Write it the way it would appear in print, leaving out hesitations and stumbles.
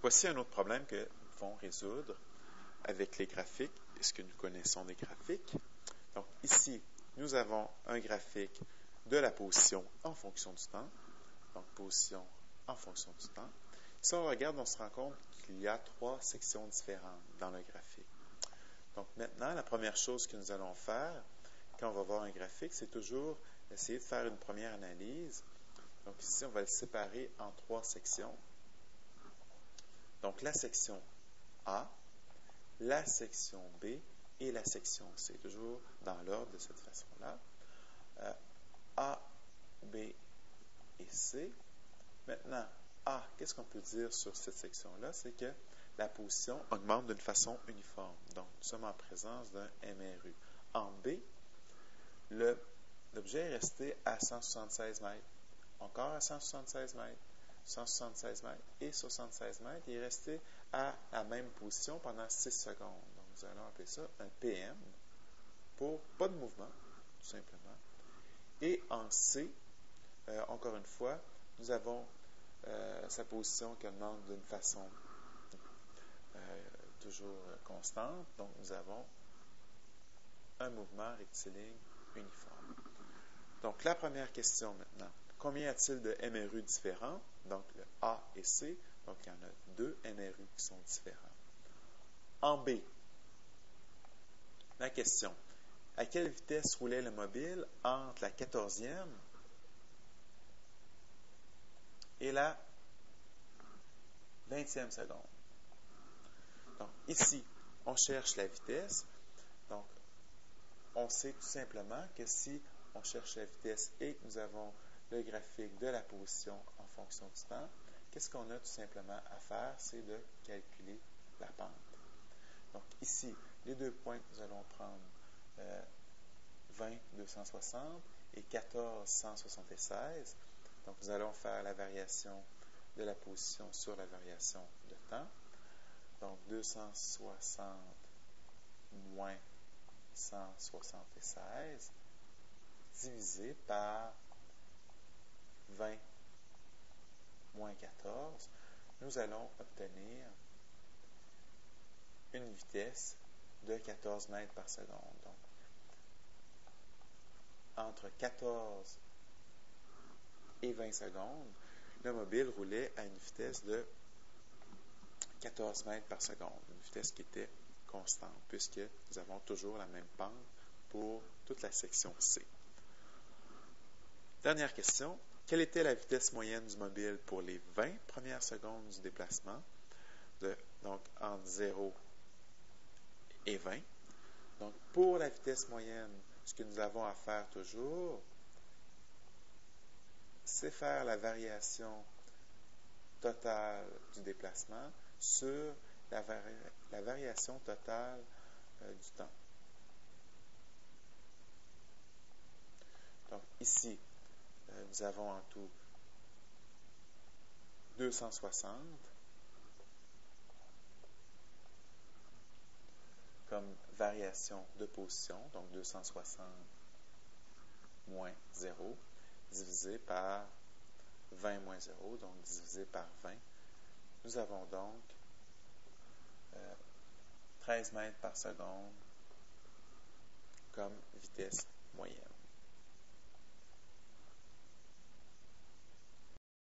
Voici un autre problème que nous pouvons résoudre avec les graphiques, et ce que nous connaissons des graphiques. Donc ici, nous avons un graphique de la position en fonction du temps. Donc position en fonction du temps. Si on regarde, on se rend compte qu'il y a 3 sections différentes dans le graphique. Donc maintenant, la première chose que nous allons faire quand on va voir un graphique, c'est toujours essayer de faire une première analyse. Donc ici, on va le séparer en 3 sections. Donc la section A, la section B et la section C, toujours dans l'ordre de cette façon-là. A, B et C. Maintenant, A, qu'est-ce qu'on peut dire sur cette section-là? C'est que la position augmente d'une façon uniforme. Donc, nous sommes en présence d'un MRU. En B, l'objet est resté à 176 mètres. Encore à 176 mètres. 176 mètres et 76 mètres. Il est resté à la même position pendant 6 secondes. Donc, nous allons appeler ça un PM pour pas de mouvement, tout simplement. Et en C, encore une fois, nous avons sa position qui augmente d'une façon toujours constante. Donc, nous avons un mouvement rectiligne uniforme. Donc, la première question maintenant. Combien y a-t-il de MRU différents? Donc, le A et C. Donc, il y en a 2 MRU qui sont différents. En B, la question. À quelle vitesse roulait le mobile entre la 14e et la 20e seconde? Donc, ici, on cherche la vitesse. Donc, on sait tout simplement que si on cherche la vitesse et que nous avons le graphique de la position en fonction du temps, qu'est-ce qu'on a tout simplement à faire? C'est de calculer la pente. Donc, ici, les 2 points que nous allons prendre, 20, 260 et 14, 176. Donc, nous allons faire la variation de la position sur la variation de temps. Donc, 260 moins 176 divisé par 20 moins 14, nous allons obtenir une vitesse de 14 mètres par seconde. Donc, entre 14 et 20 secondes, le mobile roulait à une vitesse de 14 mètres par seconde, une vitesse qui était constante, puisque nous avons toujours la même pente pour toute la section C. Dernière question. Quelle était la vitesse moyenne du mobile pour les 20 premières secondes du déplacement, donc entre 0 et 20? Donc, pour la vitesse moyenne, ce que nous avons à faire toujours, c'est faire la variation totale du déplacement sur la variation totale du temps. Donc, ici, nous avons en tout 260 comme variation de position, donc 260 moins 0, divisé par 20 moins 0, donc divisé par 20. Nous avons donc 13 mètres par seconde comme vitesse moyenne.